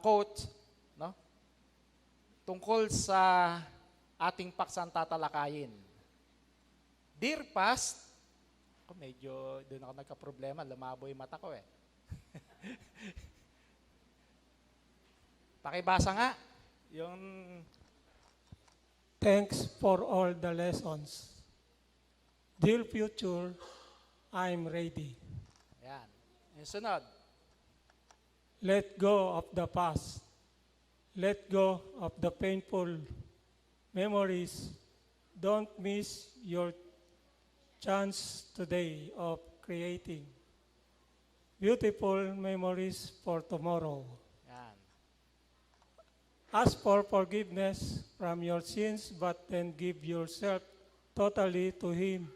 quote, no? Tungkol sa ating paksang tatalakayin. Dear past, medyo doon ako nagka-problema, lumabo yung mata ko eh. Pakibasa nga, yung Thanks for all the lessons. Dear future, I'm ready. ayan. Yung sunod, Let go of the past. Let go of the painful memories. Don't miss your chance today of creating beautiful memories for tomorrow. ayan. Ask for forgiveness from your sins, but then give yourself totally to Him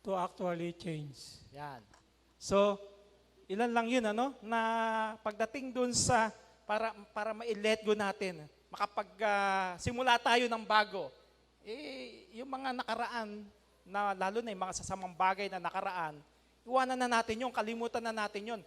to actually change. Yan. So, ilan lang yun, ano? Na pagdating dun sa, para ma-let go natin, simula tayo ng bago, yung mga nakaraan, na lalo na yung mga sasamang bagay na nakaraan, iwanan na natin yun, kalimutan na natin yun.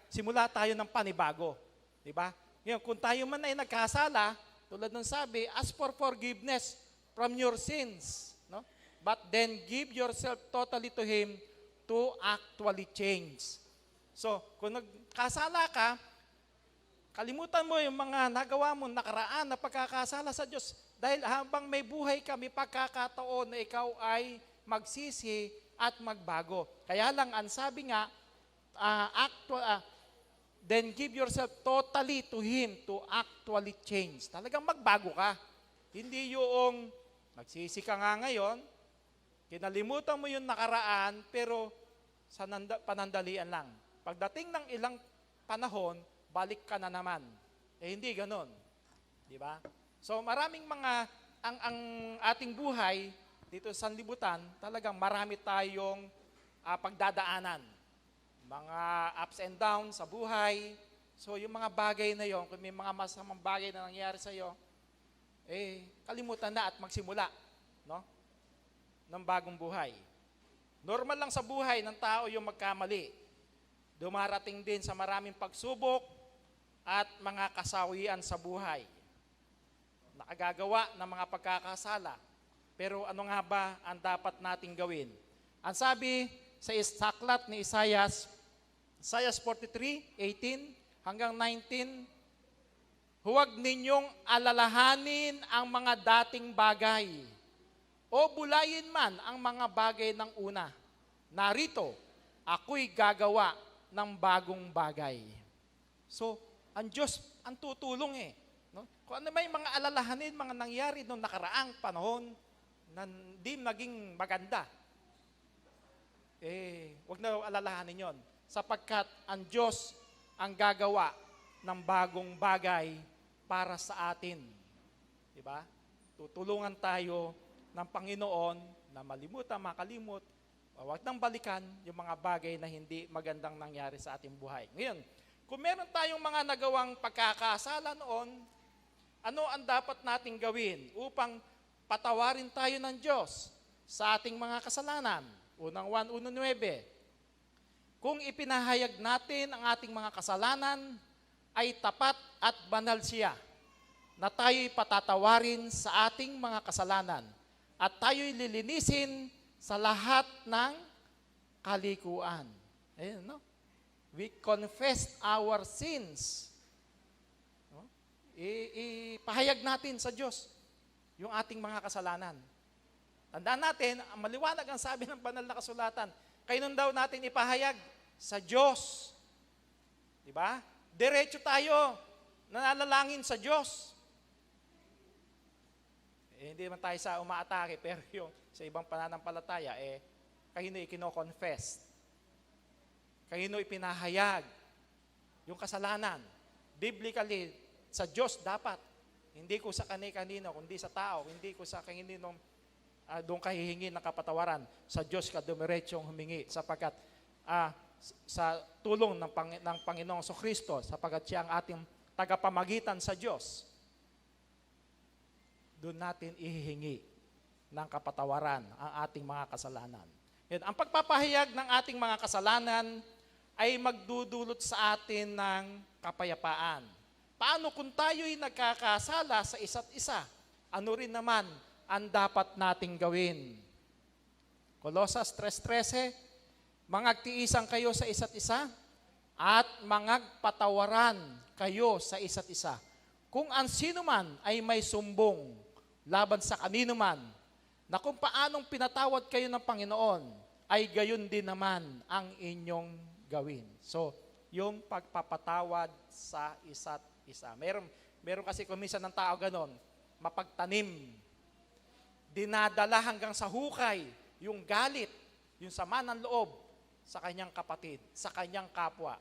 Simula tayo ng panibago. Diba? Ngayon, kung tayo man ay nagkasala, tulad ng sabi, ask for forgiveness from your sins. No? But then give yourself totally to Him to actually change. So, kung nagkasala ka, kalimutan mo yung mga nagawa mo nakaraan na pagkakasala sa Diyos. Dahil habang may buhay ka, may pagkakataon na ikaw ay magsisi at magbago. Kaya lang, ang sabi nga, then give yourself totally to Him to actually change. Talagang magbago ka. Hindi yung nagsisi ka nga ngayon, kinalimutan mo yung nakaraan, pero sa panandalian lang. Pagdating ng ilang panahon, balik ka na naman. Hindi ganon. Di ba? So maraming ang ating buhay dito sa sanlibutan, talagang marami tayong pagdadaanan. Mga ups and downs sa buhay. So yung mga bagay na yon, kung may mga masamang bagay na nangyari sa iyo, kalimutan na at magsimula, no? Ng bagong buhay. Normal lang sa buhay ng tao yung magkamali. Dumarating din sa maraming pagsubok at mga kasawian sa buhay. Nakagagawa ng mga pagkakasala. Pero ano nga ba ang dapat nating gawin? Ang sabi sa aklat ni Isaiah 43:18 hanggang 19, huwag ninyong alalahanin ang mga dating bagay o bulayin man ang mga bagay ng una. Narito, ako'y gagawa ng bagong bagay. So, ang Diyos ang tutulong eh. No? Kung ano may mga alalahanin, mga nangyari noong nakaraang panahon na hindi naging maganda, huwag na alalahanin yon. Sapagkat ang Diyos ang gagawa ng bagong bagay para sa atin. Diba? Tutulungan tayo ng Panginoon na makalimot, huwag nang balikan yung mga bagay na hindi magandang nangyari sa ating buhay. Ngayon, kung meron tayong mga nagawang pagkakasala noon, ano ang dapat nating gawin upang patawarin tayo ng Diyos sa ating mga kasalanan? Unang 1:19, kung ipinahayag natin ang ating mga kasalanan, ay tapat at banal siya, na tayo'y patatawarin sa ating mga kasalanan at tayo'y lilinisin sa lahat ng kalikuan. Ayun, no? We confess our sins. No? Ipahayag natin sa Diyos yung ating mga kasalanan. Tandaan natin, maliwanag ang sabi ng banal na kasulatan, kailan daw natin ipahayag? Sa Diyos. Diba? Diretso tayo, nanalangin sa Diyos. Hindi man tayo sa umaatake, pero yung sa ibang pananampalataya, kahino ikino-confess. Kahino ipinahayag yung kasalanan. Biblically, sa Diyos dapat. Hindi ko sa kani-kanino, kundi sa tao. Hindi ko sa kaninong doon ka hihingi ng kapatawaran. Sa Diyos ka dumiretsong humingi sapagkat sa tulong ng Panginoong Kristo, sapagkat siya ang ating tagapamagitan sa Diyos, doon natin ihihingi ng kapatawaran ang ating mga kasalanan. Yan, ang pagpapahayag ng ating mga kasalanan ay magdudulot sa atin ng kapayapaan. Paano kung tayo'y nagkakasala sa isa't isa? Ano rin naman ang dapat nating gawin? Kolosas 3:13, mangagtiisan kayo sa isa't isa at mangagpatawaran kayo sa isa't isa. Kung ang sino man ay may sumbong laban sa kanino man, na kung paanong pinatawad kayo ng Panginoon, ay gayon din naman ang inyong gawin. So, yung pagpapatawad sa isa't isa. Meron kasi kuminsan ng tao ganon, mapagtanim. Dinadala hanggang sa hukay, yung galit, yung sama ng loob sa kanyang kapatid, sa kanyang kapwa.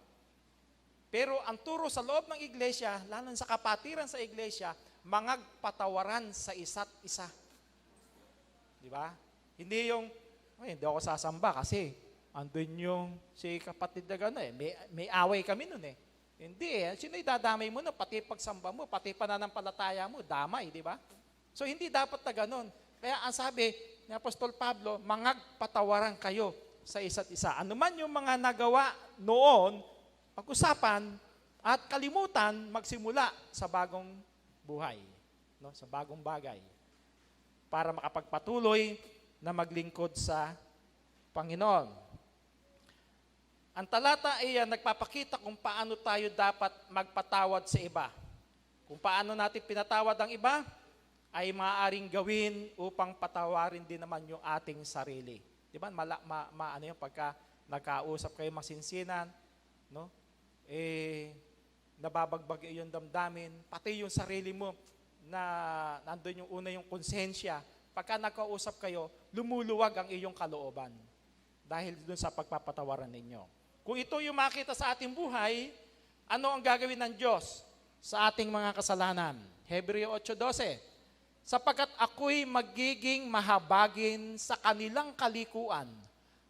Pero ang turo sa loob ng iglesia, lalo sa kapatiran sa iglesia, mangagpatawaran sa isa't isa. Di ba? Hindi yung, hindi ako sasamba kasi andun yung si kapatid na gano'n eh. May away kami nun eh. Hindi eh. Sino idadamay mo na? Pati pagsamba mo, pati pananampalataya mo, damay, di ba? So hindi dapat na gano'n. Kaya ang sabi ni Apostol Pablo, mangagpatawaran kayo sa isa't isa. Ano man yung mga nagawa noon, pag-usapan at kalimutan magsimula sa bagong buhay, no? Sa bagong bagay. Para makapagpatuloy na maglingkod sa Panginoon. Ang talata ay nagpapakita kung paano tayo dapat magpatawad sa iba. Kung paano natin pinatawad ang iba, ay maaaring gawin upang patawarin din naman yung ating sarili. Di ba? Ano yung pagka nagkausap kayo masinsinan, no? Nababagbag yung damdamin, pati yung sarili mo na nandun yung una yung konsensya. Pagka nagkausap kayo, lumuluwag ang iyong kalooban dahil dun sa pagpapatawaran ninyo. Kung ito yung makita sa ating buhay, ano ang gagawin ng Diyos sa ating mga kasalanan? Hebreo 8:12, sapagkat ako'y magiging mahabagin sa kanilang kalikuan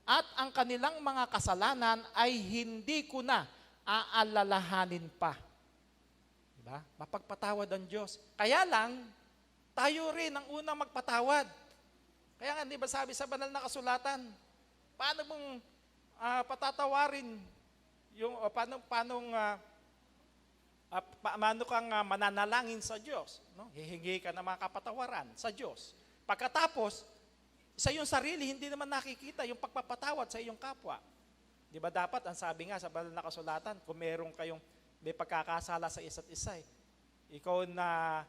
at ang kanilang mga kasalanan ay hindi ko na aalalahanin pa. Diba? Mapagpatawad ang Diyos. Kaya lang, tayo rin ang unang magpatawad. Kaya nga, di ba sabi sa banal na kasulatan, paano mong patatawarin yung, paano kang mananalangin sa Diyos? No? Hihingi ka ng mga kapatawaran sa Diyos. Pagkatapos, sa iyong sarili, hindi naman nakikita yung pagpapatawad sa iyong kapwa. Di ba dapat, ang sabi nga sa banal na kasulatan, kung meron kayong may pagkakasala sa isa't isa, ikaw na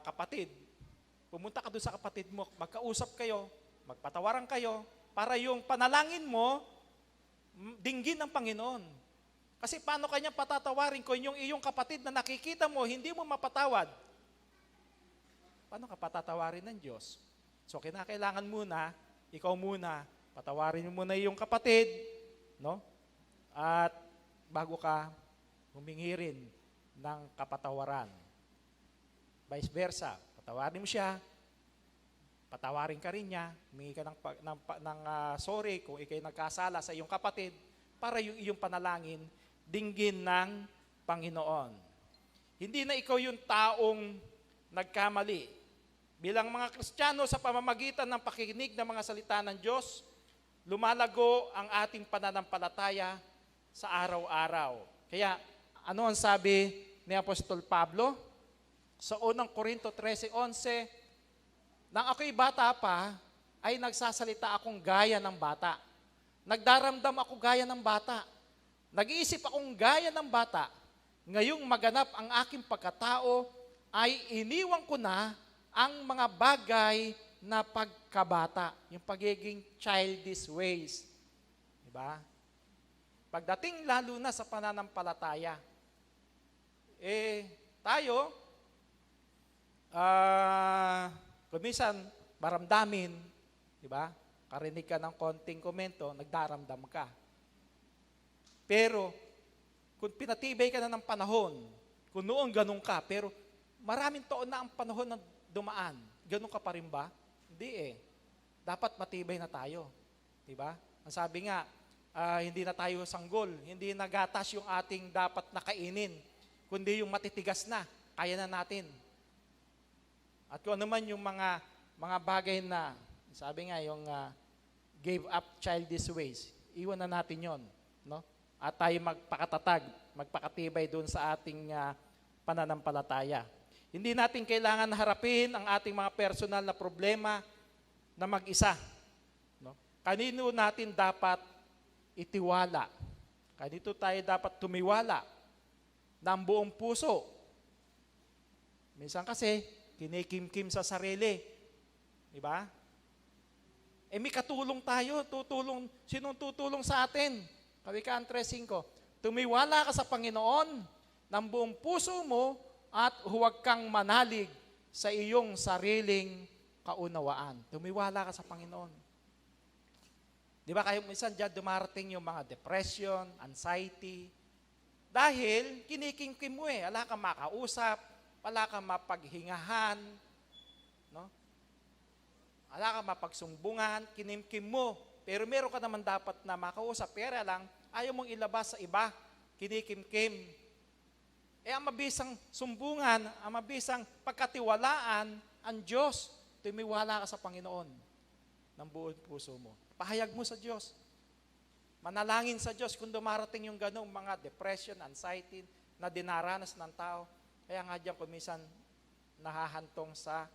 kapatid, pumunta ka doon sa kapatid mo, magkausap kayo, magpatawaran kayo, para yung panalangin mo, dinggin ng Panginoon. Kasi paano kanya patatawarin kung yung iyong kapatid na nakikita mo, hindi mo mapatawad? Paano ka patatawarin ng Diyos? So kinakailangan muna, ikaw muna, patawarin mo muna yung kapatid, no? At bago ka humingi rin ng kapatawaran. Vice versa, patawarin mo siya, patawarin ka rin niya, humingi ka ng sorry kung ikay nagkasala sa iyong kapatid para yung iyong panalangin dinggin ng Panginoon. Hindi na ikaw yung taong nagkamali. Bilang mga Kristiyano sa pamamagitan ng pakikinig ng mga salita ng Diyos, lumalago ang ating pananampalataya sa araw-araw. Kaya ano ang sabi ni Apostol Pablo? Sa unang Korinto 13:11, nang ako'y bata pa, ay nagsasalita akong gaya ng bata. Nagdaramdam ako gaya ng bata. Nag-iisip akong gaya ng bata. Ngayong maganap ang aking pagkatao, ay iniwan ko na ang mga bagay na pagkabata. Yung pagiging childish ways. Diba? Pagdating lalo na sa pananampalataya, tayo, kuminsan, maramdamin, di ba? Karinig ka ng konting komento, nagdaramdam ka. Pero, kung pinatibay ka na ng panahon, kung noon ganun ka, pero maraming taon na ang panahon na dumaan, ganun ka pa rin ba? Hindi eh. Dapat matibay na tayo. Di ba? Ang sabi nga, hindi na tayo sanggol, hindi nagatas yung ating dapat nakainin, kundi yung matitigas na, kaya na natin. At kung ano man yung mga bagay na, sabi nga yung gave up childish ways, iwan na natin yon. no? At tayo magpakatatag, magpakatibay doon sa ating pananampalataya. Hindi natin kailangan harapin ang ating mga personal na problema na mag-isa. No? Kanino natin dapat itiwala? Kanito tayo dapat tumiwala ng buong puso? Minsan kasi, kinikimkim sa sarili. Diba? May katulong tayo, sinong tutulong sa atin? Kawikaan 3:5, tumiwala ka sa Panginoon ng buong puso mo at huwag kang manalig sa iyong sariling kaunawaan. Tumiwala ka sa Panginoon. Di ba kayo minsan dyan dumarating yung mga depression, anxiety, dahil kinikimkim mo wala kang makausap, wala kang mapaghingahan, no? Wala kang mapagsumbungan, kinimkim mo. Pero meron ka naman dapat na makausap, pero lang, ayaw mong ilabas sa iba, kinikimkim. Ang mabisang sumbungan, ang mabisang pagkatiwalaan, ang Diyos, tumiwala ka sa Panginoon ng buong puso mo. Pahayag mo sa Diyos. Manalangin sa Diyos kung dumarating yung ganong mga depression, anxiety na dinaranas ng tao. Kaya nga diyan kung minsan nahahantong sa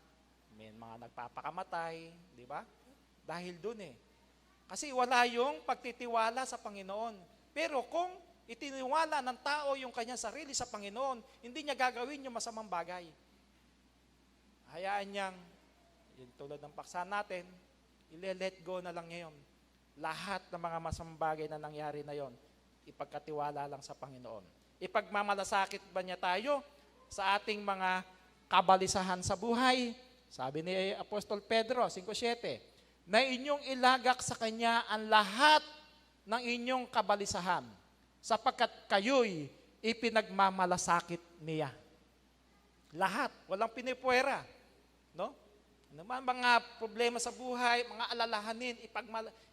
may mga nagpapakamatay, di ba? Dahil dun Kasi wala yung pagtitiwala sa Panginoon. Pero kung itiniwala ng tao yung kanyang sarili sa Panginoon, hindi niya gagawin yung masamang bagay. Hayaan niyang, yung tulad ng paksa natin, ile-let go na lang niya yun. Lahat ng mga masamang bagay na nangyari na yon, ipagkatiwala lang sa Panginoon. Ipagmamalasakit ba niya tayo sa ating mga kabalisahan sa buhay? Sabi ni Apostol Pedro, 5:7, na inyong ilagak sa Kanya ang lahat ng inyong kabalisahan, sapagkat kayo'y ipinagmamalasakit niya. Lahat, walang pinipuwera. No? Ano man mga problema sa buhay, mga alalahanin,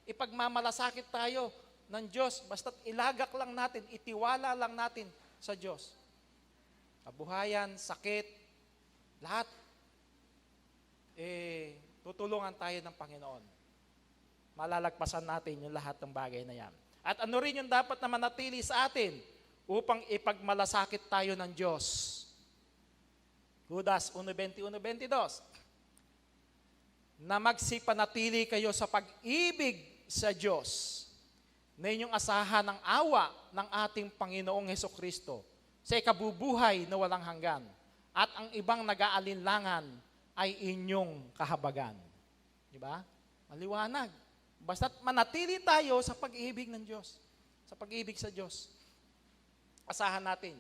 ipagmamalasakit tayo ng Diyos. Basta't ilagak lang natin, itiwala lang natin sa Diyos. Kabuhayan, sakit, lahat, tutulungan tayo ng Panginoon. Malalagpasan natin yung lahat ng bagay na yan. At ano rin yung dapat na manatili sa atin upang ipagmalasakit tayo ng Diyos? Judas 1:21-22, na magsipanatili kayo sa pag-ibig sa Diyos, na inyong asahan ng awa ng ating Panginoong Hesukristo sa ikabubuhay na walang hanggan, at ang ibang nag-aalinlangan ay inyong kahabagan. Di ba? Maliwanag. Basta't manatili tayo sa pag-ibig ng Diyos, sa pag-ibig sa Diyos. Asahan natin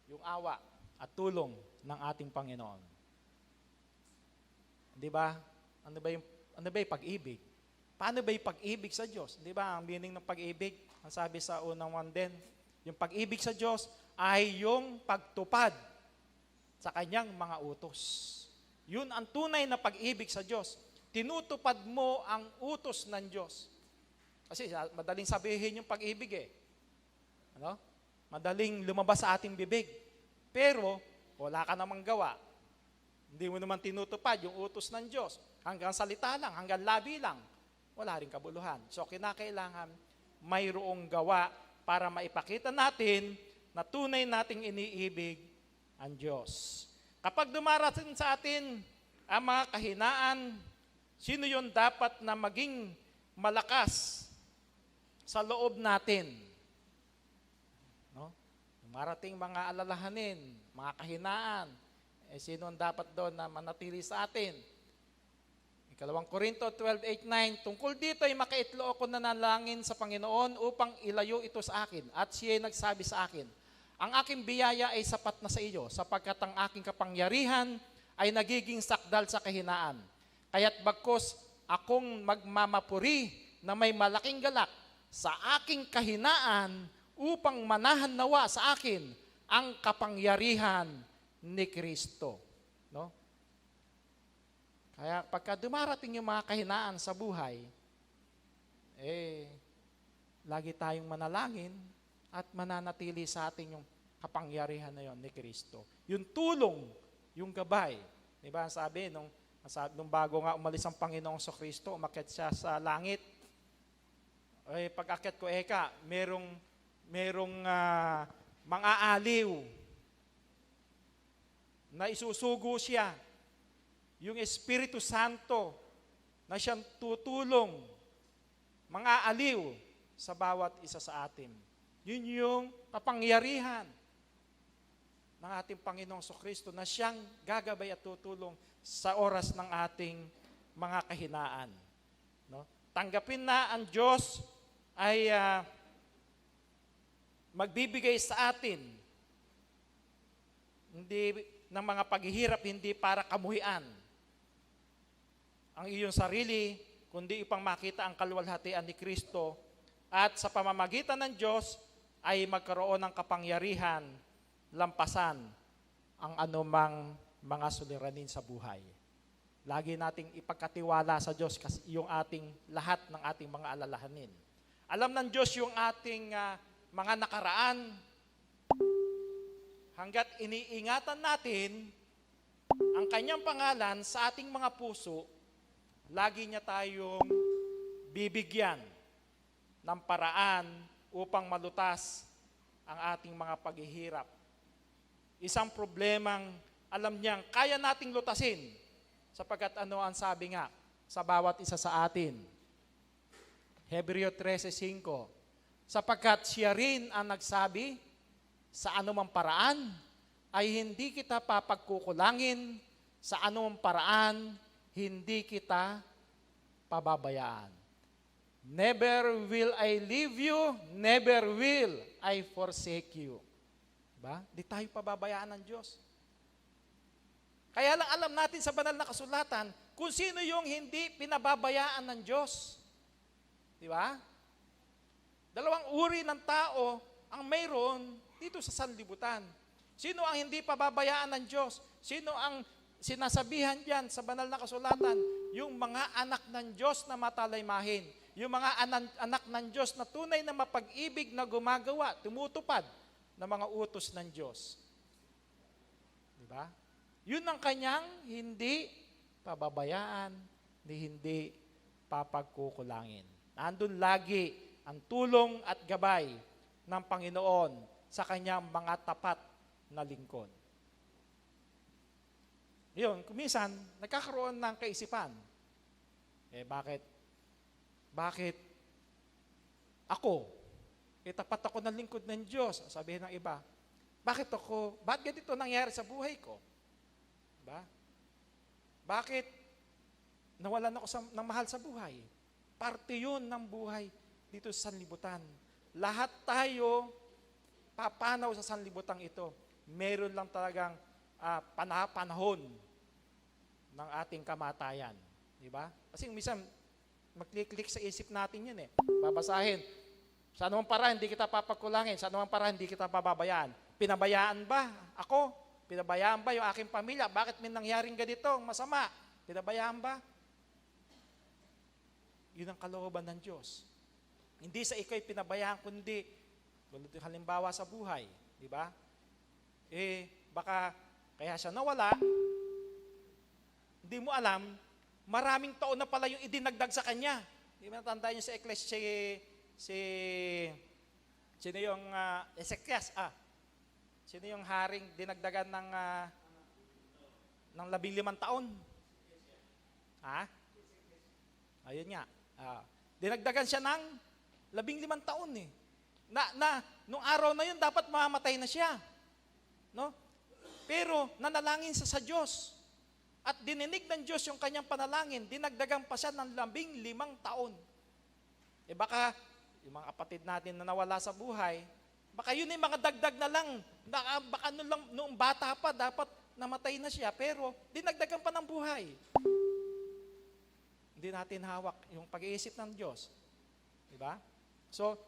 yung awa at tulong ng ating Panginoon. Di ba? Ano ba yung pag-ibig? Paano ba yung pag-ibig sa Diyos? Di ba? Ang meaning ng pag-ibig, ang sabi sa unang 1 din, yung pag-ibig sa Diyos ay yung pagtupad sa kanyang mga utos. Yun ang tunay na pag-ibig sa Diyos. Tinutupad mo ang utos ng Diyos. Kasi madaling sabihin yung pag-ibig Ano? Madaling lumabas sa ating bibig. Pero, wala ka namang gawa. Hindi mo naman tinutupad yung utos ng Diyos. Hanggang salita lang, hanggang labi lang. Wala rin kabuluhan. So, kinakailangan mayroong gawa para maipakita natin na tunay nating iniibig ang Diyos. Kapag dumarating sa atin ang mga kahinaan, sino yon dapat na maging malakas sa loob natin? No? Dumarating mga alalahanin, mga kahinaan, sino ang dapat doon na manatili sa atin? 2 Korinto 12:8-9, tungkol dito ay makaitlo ako nanalangin sa Panginoon upang ilayo ito sa akin. At siya ay nagsabi sa akin, ang aking biyaya ay sapat na sa iyo, sapagkat ang aking kapangyarihan ay nagiging sakdal sa kahinaan. Kaya't bagkos akong magmamapuri na may malaking galak sa aking kahinaan upang manahan nawa sa akin ang kapangyarihan ni Kristo. No? Kaya pagka dumarating yung mga kahinaan sa buhay, lagi tayong manalangin at mananatili sa atin yung kapangyarihan na yon ni Kristo. Yung tulong, yung gabay. Diba? Sabi, nung bago nga umalis ang Panginoong Kristo, umakyat siya sa langit. Ay, pag-akyat ko, merong mga aliw na isusugo siya. Yung Espiritu Santo na siyang tutulong, mga aliw sa bawat isa sa atin. Yun yung kapangyarihan ng ating Panginoong Kristo na siyang gagabay at tutulong sa oras ng ating mga kahinaan. No? Tanggapin na ang Diyos ay magbibigay sa atin hindi ng mga paghihirap, hindi para kamuhian ang iyong sarili, kundi upang makita ang kaluwalhatian ni Kristo at sa pamamagitan ng Diyos ay magkaroon ng kapangyarihan lampasan ang anumang mga suliranin sa buhay. Lagi nating ipagkatiwala sa Diyos kasi yung ating lahat ng ating mga alalahanin. Alam ng Diyos yung ating mga nakaraan. Hanggat iniingatan natin ang kanyang pangalan sa ating mga puso, lagi niya tayong bibigyan ng paraan upang malutas ang ating mga paghihirap. Isang problemang alam niyang kaya nating lutasin sapagkat ano ang sabi nga sa bawat isa sa atin. Hebreo 13:5, sapagkat siya rin ang nagsabi, sa anumang paraan ay hindi kita papagkukulangin, sa anumang paraan hindi kita pababayaan. Never will I leave you, never will I forsake you. Diba? Di tayo pababayaan ng Diyos. Kaya lang alam natin sa banal na kasulatan kung sino yung hindi pinababayaan ng Diyos. Diba? Dalawang uri ng tao ang mayroon dito sa sanlibutan. Sino ang hindi pababayaan ng Diyos? Sino ang sinasabihan diyan sa banal na kasulatan? Yung mga anak ng Diyos na matalaymahin. Yung mga anak ng Diyos na tunay na mapag-ibig na gumagawa, tumutupad ng mga utos ng Diyos. Diba? Yun ang kanyang hindi pababayaan, hindi papagkukulangin. Nandun lagi ang tulong at gabay ng Panginoon sa kanyang mga tapat na lingkod. Yun, kuminsan, nagkakaroon ng kaisipan. Bakit ako? Tapat ako ng lingkod ng Diyos. Sabihin ng iba, bakit ganito nangyari sa buhay ko? Diba? Bakit nawalan ako ng mahal sa buhay? Parte yun ng buhay dito sa sanlibutan. Lahat tayo papanaw sa sanlibutan ito. Meron lang talagang panahon ng ating kamatayan. Diba? Kasi minsan, mag-click sa isip natin yun Babasahin. Sa anumang paraan, hindi kita papagkulangin. Sa anumang paraan, hindi kita pababayaan. Pinabayaan ba ako? Pinabayaan ba yung aking pamilya? Bakit may nangyaring ganito? Masama. Pinabayaan ba? Yun ang kalooban ng Diyos. Hindi sa ikaw'y pinabayaan, kundi halimbawa sa buhay, di ba? Baka kaya siya nawala, hindi mo alam, maraming taon na pala yung idinagdag sa kanya. Di ba natandaan niyo sa Ecclesiastes, sino yung Ezekias? Sino yung haring dinagdagan ng 15 taon? Ayun nga. Dinagdagan siya ng 15 taon nung araw na yun, dapat mamamatay na siya. No? Pero, nanalangin sa Diyos. At dininig ng Diyos yung kanyang panalangin, dinagdagan pa siya ng 15 taon. Baka, yung mga kapatid natin na nawala sa buhay, baka yun yung mga dagdag na lang, baka noong bata pa, dapat namatay na siya, pero dinagdagan pa ng buhay. Hindi natin hawak yung pag-iisip ng Diyos. Diba? So,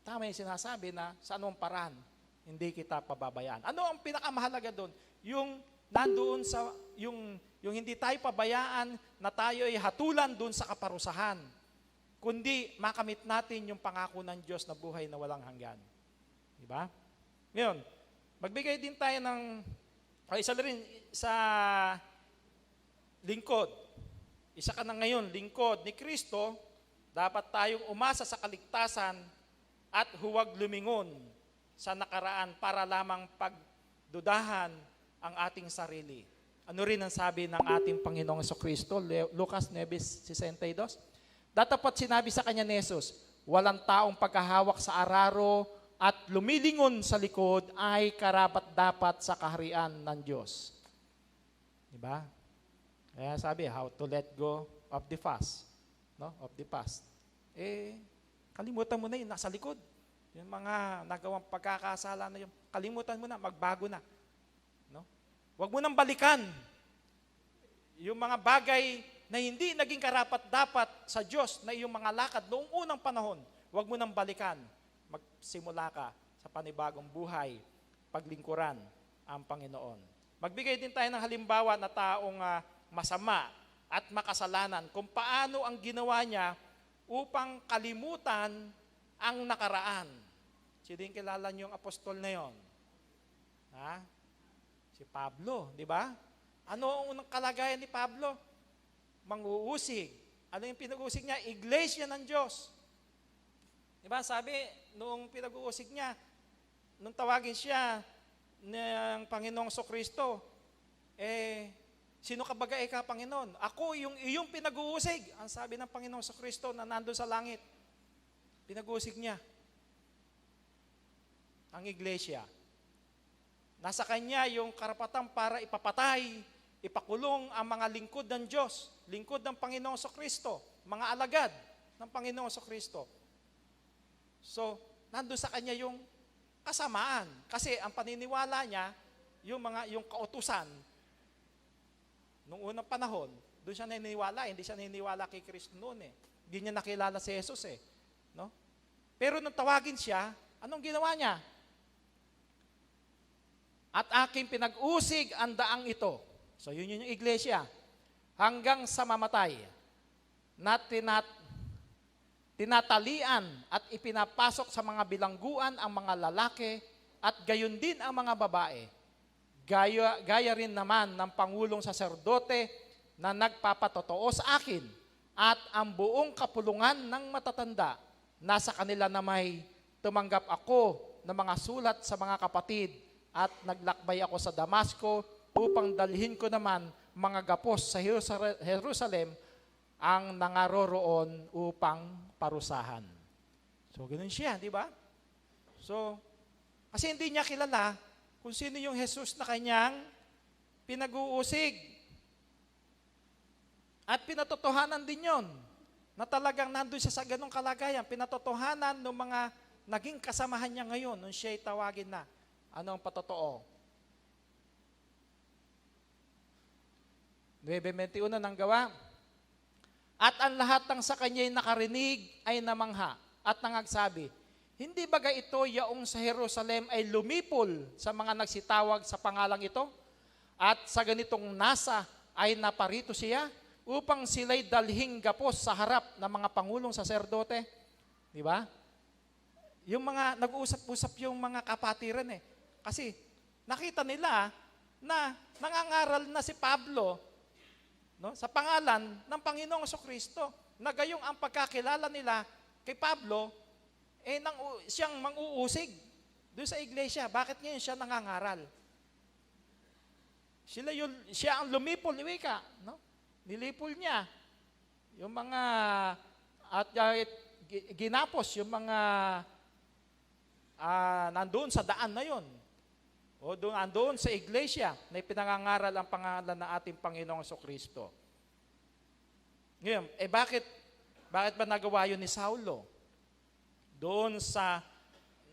tama yung sinasabi na sa anong paraan, hindi kita pababayaan. Ano ang pinakamahalaga doon? Yung nandoon sa, yung hindi tayo pabayaan na tayo ay hatulan doon sa kaparusahan. Kundi makamit natin yung pangako ng Diyos na buhay na walang hanggan. Diba? Ngayon, magbigay din tayo ng, isa rin sa lingkod. Isa ka na ngayon, lingkod ni Kristo, Dapat tayong umasa sa kaligtasan at huwag lumingon sa nakaraan para lamang pagdudahan ang ating sarili. Ano rin ang sabi ng ating Panginoong Jesucristo, Lucas 9:62? Datapat sinabi sa kanya ni Jesus, walang taong pagkahawak sa araro at lumilingon sa likod ay karapat-dapat sa kaharian ng Diyos. Diba? Kaya sabi, how to let go of the past. No? Of the past. Kalimutan mo na yun, nasa likod. Yung mga nagawang pagkakasala na yun, kalimutan mo na, magbago na. No? Huwag mo nang balikan yung mga bagay na hindi naging karapat-dapat sa Diyos na iyong mga lakad noong unang panahon. Huwag mo nang balikan. Magsimula ka sa panibagong buhay, paglingkuran ang Panginoon. Magbigay din tayo ng halimbawa na taong masama at makasalanan kung paano ang ginawa niya upang kalimutan ang nakaraan. Sino yung kilala niyo yung apostol na yon? Ha? Si Pablo, di ba? Ano ang unang kalagayan ni Pablo? Manguusig. Ano yung pinag-uusig niya? Iglesia ng Diyos. Di ba? Sabi, noong pinag-uusig niya, nung tawagin siya ng Panginoong Jesucristo, sino ka baga ka, Panginoon? Ako yung iyong pinag-uusig. Ang sabi ng Panginoong Jesucristo na nandun sa langit. Pinag-uusig niya ang iglesia. Nasa kanya yung karapatan para ipapatay, ipakulong ang mga lingkod ng Diyos, lingkod ng Panginoong Jesucristo, mga alagad ng Panginoong Jesucristo. So, nandun sa kanya yung kasamaan. Kasi ang paniniwala niya, yung kautusan, nung unang panahon, doon siya naniniwala, hindi siya naniniwala kay Kristo noon eh. Hindi niya nakilala si Jesus eh. No? Pero nung tawagin siya, anong ginawa niya? At aking pinag-usig ang daang ito. So yun yung iglesia. Hanggang sa mamatay, na tinatalian at ipinapasok sa mga bilangguan ang mga lalaki at gayon din ang mga babae. Gaya rin naman ng Pangulong Saserdote na nagpapatotoo sa akin at ang buong kapulungan ng matatanda. Nasa kanila na may tumanggap ako ng mga sulat sa mga kapatid at naglakbay ako sa Damasco upang dalhin ko naman mga gapos sa Jerusalem ang nangaroroon upang parusahan. So, ganun siya, di ba? So, kasi hindi niya kilala kung sino yung Jesus na kanyang pinag-uusig. At pinatotohanan din yon na talagang nandun siya sa ganong kalagayan. Pinatotohanan ng mga naging kasamahan niya ngayon nung siya'y tawagin na. Ano ang patotoo? 9:21 ng Gawa. At ang lahat ng sa kanya'y nakarinig ay namangha at nangagsabi, hindi baga ito yaong sa Jerusalem ay lumipol sa mga nagsitawag sa pangalang ito? At sa ganitong nasa ay naparito siya upang sila'y dalhing gapos sa harap ng mga pangulong saserdote? Di ba? Yung mga nag-uusap-usap yung mga kapatiran eh. Kasi nakita nila na nangangaral na si Pablo, no, sa pangalan ng Panginoong Jesucristo, na gayong ang pagkakilala nila kay Pablo, siyang mang-uusig doon sa iglesia. Bakit ngayon siya nangangaral? Siya ang lumipol, iwika, no? Nilipol niya yung mga at ginapos yung mga nandoon sa daan na yon. O doon sa iglesia na ipinangangaral ang pangalan ng ating Panginoong Jesucristo. Ngayon, bakit ba nagawa yun ni Saulo? Doon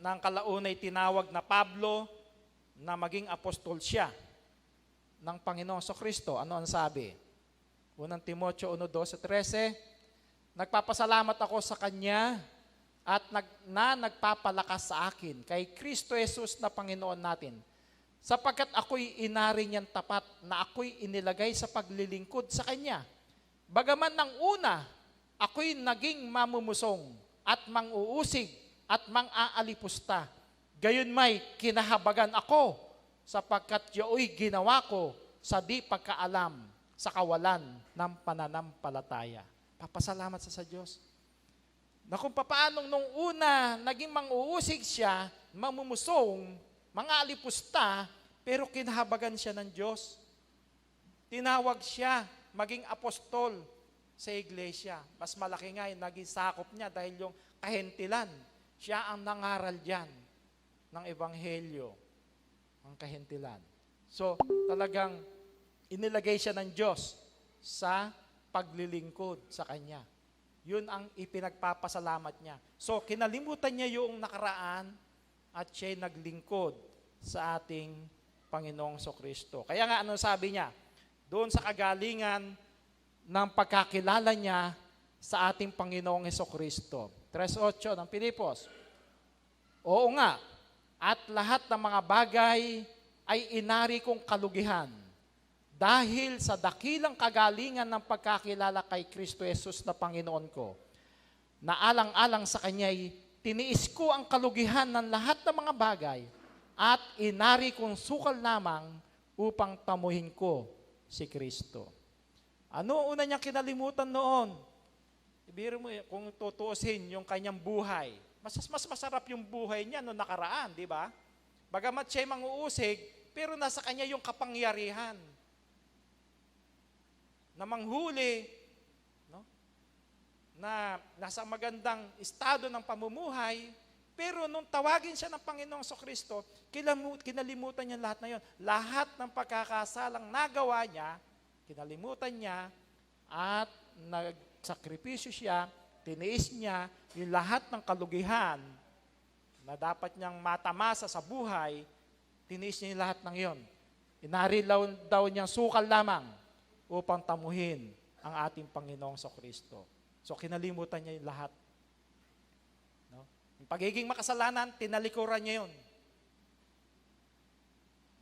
ng kalaunay tinawag na Pablo na maging apostol siya ng Panginoong Jesucristo. Ano ang sabi? Unang Timoteo 1:12-13, nagpapasalamat ako sa Kanya at nagpapalakas sa akin kay Kristo Jesus na Panginoon natin, sapagkat ako'y inari niyang tapat na ako'y inilagay sa paglilingkod sa Kanya. Bagaman ng una, ako'y naging mamumusong at mang-uusig at mang-aalipusta. Gayon may kinahabagan ako sapagkat yaoy ginawa ko sa di pagkaalam sa kawalan ng pananampalataya. Papasalamat sa Diyos. na kung paanong nung una, naging mang-uusig siya, mamumusong, mga alipusta, pero kinahabagan siya ng Diyos. Tinawag siya maging apostol sa iglesia. Mas malaki nga yung naging sakop niya dahil yung kahentilan. Siya ang nangaral diyan ng ebanghelyo, ang kahentilan. So, talagang inilagay siya ng Diyos sa paglilingkod sa Kanya. Yun ang ipinagpapasalamat niya. So, kinalimutan niya yung nakaraan at siya'y naglingkod sa ating Panginoong Kristo. Kaya nga, anong sabi niya? Doon sa kagalingan ng pagkakilala niya sa ating Panginoong Kristo. 3:8 ng Pilipos. Oo nga, at lahat ng mga bagay ay inari kong kalugihan dahil sa dakilang kagalingan ng pagkakilala kay Kristo Jesus na Panginoon ko. Na alang-alang sa Kanya'y tiniis ko ang kalugihan ng lahat ng mga bagay at inari kong sukal lamang upang tamuhin ko si Kristo. Ano una niyang kinalimutan noon? Ibiro mo, kung tutuusin yung kanyang buhay, mas masarap yung buhay niya noong nakaraan, di ba? Bagamat siya'y manguusig, pero nasa kanya yung kapangyarihan na manghuli, no? Na nasa magandang estado ng pamumuhay, pero nung tawagin siya ng Panginoong Kristo, kinalimutan niya lahat na yon. Lahat ng pagkakasalang nagawa niya, kinalimutan niya at nagsakripisyo siya, tiniis niya yung lahat ng kalugihan na dapat niyang matamasa sa buhay, tiniis niya yung lahat ng yon. Inari daw niyang sukal lamang upang tamuhin ang ating Panginoong Kristo. So kinalimutan niya yung lahat. No? Yung pagiging makasalanan, tinalikuran niya yun.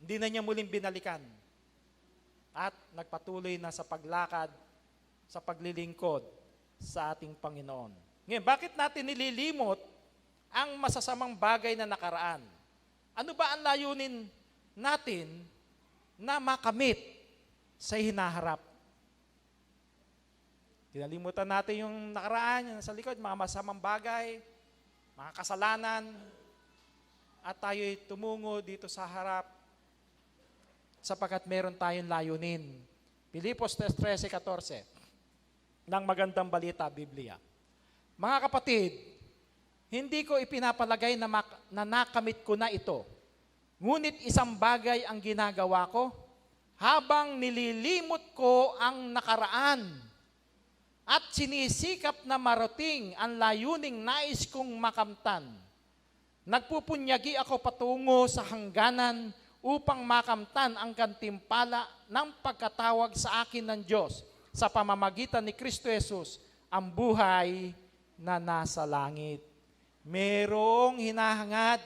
Hindi na niya muling binalikan. At nagpatuloy na sa paglakad, sa paglilingkod sa ating Panginoon. Ngayon, bakit natin nililimot ang masasamang bagay na nakaraan? Ano ba ang layunin natin na makamit sa hinaharap? Kinalimutan natin yung nakaraan, yung nasa likod, mga masamang bagay, mga kasalanan, at tayo'y tumungo dito sa harap sapagkat meron tayong layunin. Pilipos 3:13 ng Magandang Balita, Biblia. Mga kapatid, hindi ko ipinapalagay na nakamit ko na ito. Ngunit isang bagay ang ginagawa ko habang nililimot ko ang nakaraan at sinisikap na marating ang layuning nais kong makamtan. Nagpupunyagi ako patungo sa hangganan upang makamtan ang gantimpala ng pagkatawag sa akin ng Diyos sa pamamagitan ni Kristo Jesus, ang buhay na nasa langit. Merong hinahangad.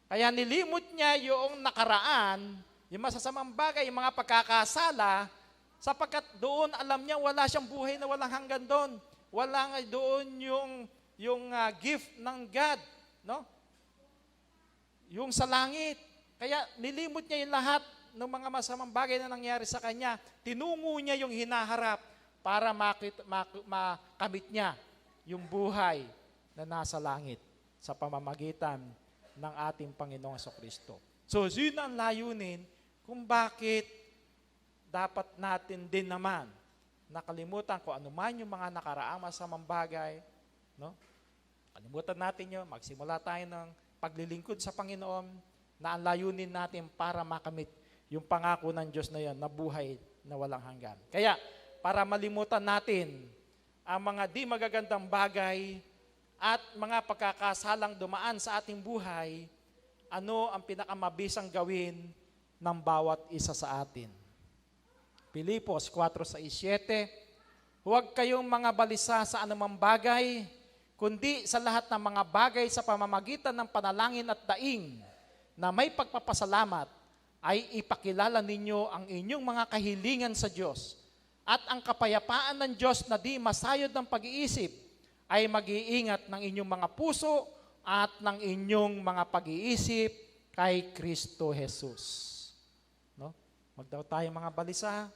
Kaya nilimot niya yung nakaraan, yung masasamang bagay, yung mga pagkakasala, sapagkat doon alam niya wala siyang buhay na walang hanggan doon. Wala nga doon yung gift ng God, no? Yung sa langit. Kaya nilimot niya yung lahat ng mga masamang bagay na nangyari sa kanya. Tinungo niya yung hinaharap para makamit niya yung buhay na nasa langit sa pamamagitan ng ating Panginoong Kristo. So, yun ang layunin kung bakit dapat natin din naman nakalimutan kung ano man yung mga nakaraang masamang bagay. No? Kalimutan natin yun, magsimula tayo ng paglilingkod sa Panginoon na ang layunin natin para makamit yung pangako ng Diyos na yan, na buhay na walang hanggan. Kaya, para malimutan natin ang mga di magagandang bagay at mga pagkakasalang dumaan sa ating buhay, ano ang pinakamabisang gawin ng bawat isa sa atin? Pilipos 4:6-7, huwag kayong mga balisa sa anumang bagay, kundi sa lahat ng mga bagay sa pamamagitan ng panalangin at daing na may pagpapasalamat ay ipakilala ninyo ang inyong mga kahilingan sa Diyos. At ang kapayapaan ng Diyos na di masayod ng pag-iisip ay mag-iingat ng inyong mga puso at ng inyong mga pag-iisip kay Kristo Jesus. No? Magdaw tayo mga balisa,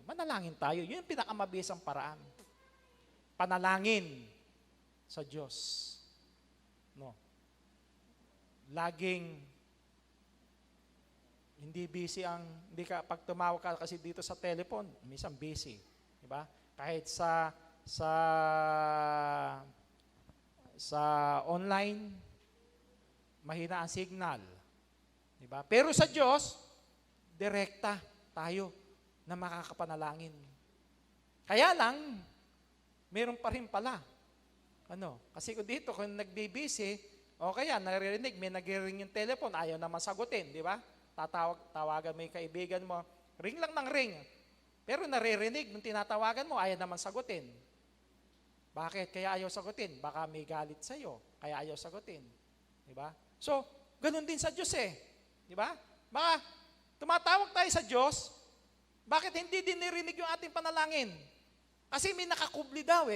manalangin tayo. Yun yung pinakamabisang paraan. panalangin sa Diyos. No. Laging hindi ka pag tumawag ka kasi dito sa telephone, minsan busy, di ba? Kahit sa online, mahina ang signal, di ba? Pero sa Diyos, direkta tayo na makakapanalangin. Kaya lang, meron pa rin pala. Kasi dito kung nagbibisi, o kaya naririnig, may nagre-ring yung telephone, ayaw naman sagutin, di ba? Tawagan mo yung kaibigan mo, ring lang ng ring. Pero naririnig, nung tinatawagan mo, ayaw naman sagutin. Bakit? Kaya ayaw sagutin. Baka may galit sa'yo, kaya ayaw sagutin. Di ba? So, ganun din sa Diyos Di ba? Baka tumatawag tayo sa Diyos, bakit hindi din nirinig yung ating panalangin? Kasi may nakakubli daw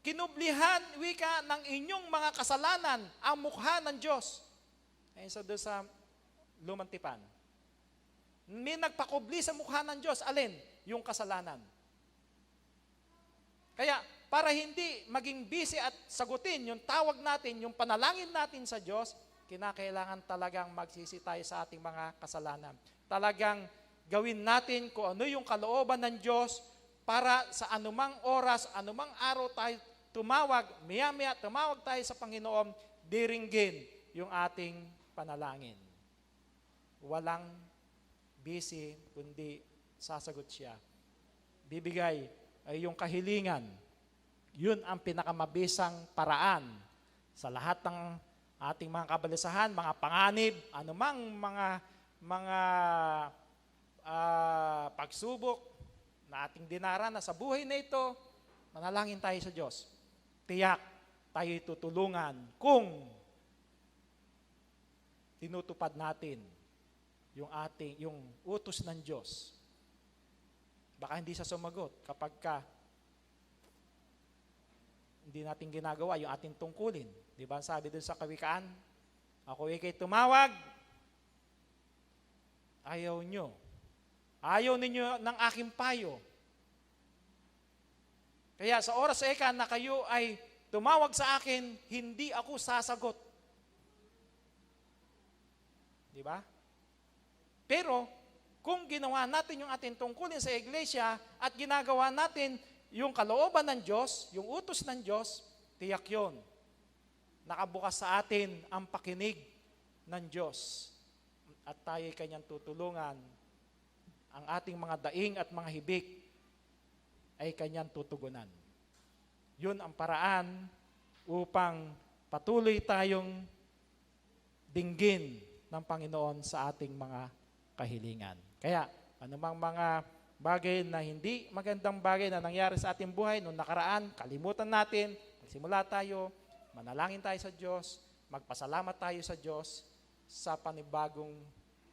Kinublihan, wika, ng inyong mga kasalanan ang mukha ng Diyos. Ayun doon sa Lumang Tipan. May nagpakubli sa mukha ng Diyos. Alin? Yung kasalanan. Kaya, para hindi maging busy at sagutin yung tawag natin, yung panalangin natin sa Diyos, kinakailangan talagang magsisi tayo sa ating mga kasalanan. Talagang gawin natin kung ano yung kalooban ng Diyos para sa anumang oras, anumang araw tayo tumawag, maya-maya tumawag tayo sa Panginoon, diringgin yung ating panalangin. Walang busy, kundi sasagot siya. Bibigay ay yung kahilingan. Yun ang pinakamabisang paraan sa lahat ng ating mga kabalisahan, mga panganib, anumang mga pagsubok na ating dinaranas sa buhay na ito, manalangin tayo sa Diyos. Tiyak tayo'y tutulungan kung tinutupad natin yung utos ng Diyos. Baka hindi siya sumagot kapag hindi natin ginagawa yung ating tungkulin. Di ba? Sabi dun sa Kawikaan, ako ikay tumawag, ayaw nyo. Ayaw ninyo ng aking payo. Kaya sa oras na kayo ay tumawag sa akin, hindi ako sasagot. Di ba? Pero, kung ginawa natin yung ating tungkulin sa iglesia at ginagawa natin yung kalooban ng Diyos, yung utos ng Diyos, tiyak yun. Nakabukas sa atin ang pakinig ng Diyos. At tayo'y kanyang tutulungan. Ang ating mga daing at mga hibik ay kanyang tutugunan. Yun ang paraan upang patuloy tayong dinggin ng Panginoon sa ating mga kahilingan. Kaya, anumang mga bagay na hindi magandang bagay na nangyari sa ating buhay noong nakaraan, kalimutan natin, magsimula tayo, manalangin tayo sa Diyos, magpasalamat tayo sa Diyos sa panibagong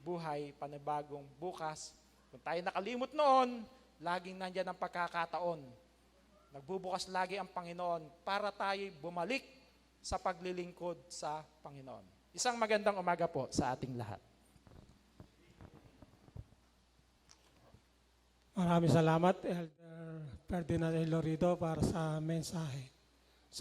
buhay, panibagong bukas. Kung tayo nakalimot noon, laging nandyan ang pagkakataon. Nagbubukas lagi ang Panginoon para tayo bumalik sa paglilingkod sa Panginoon. Isang magandang umaga po sa ating lahat. Maraming salamat, Elder Ferdinand Elorido, para sa mensahe.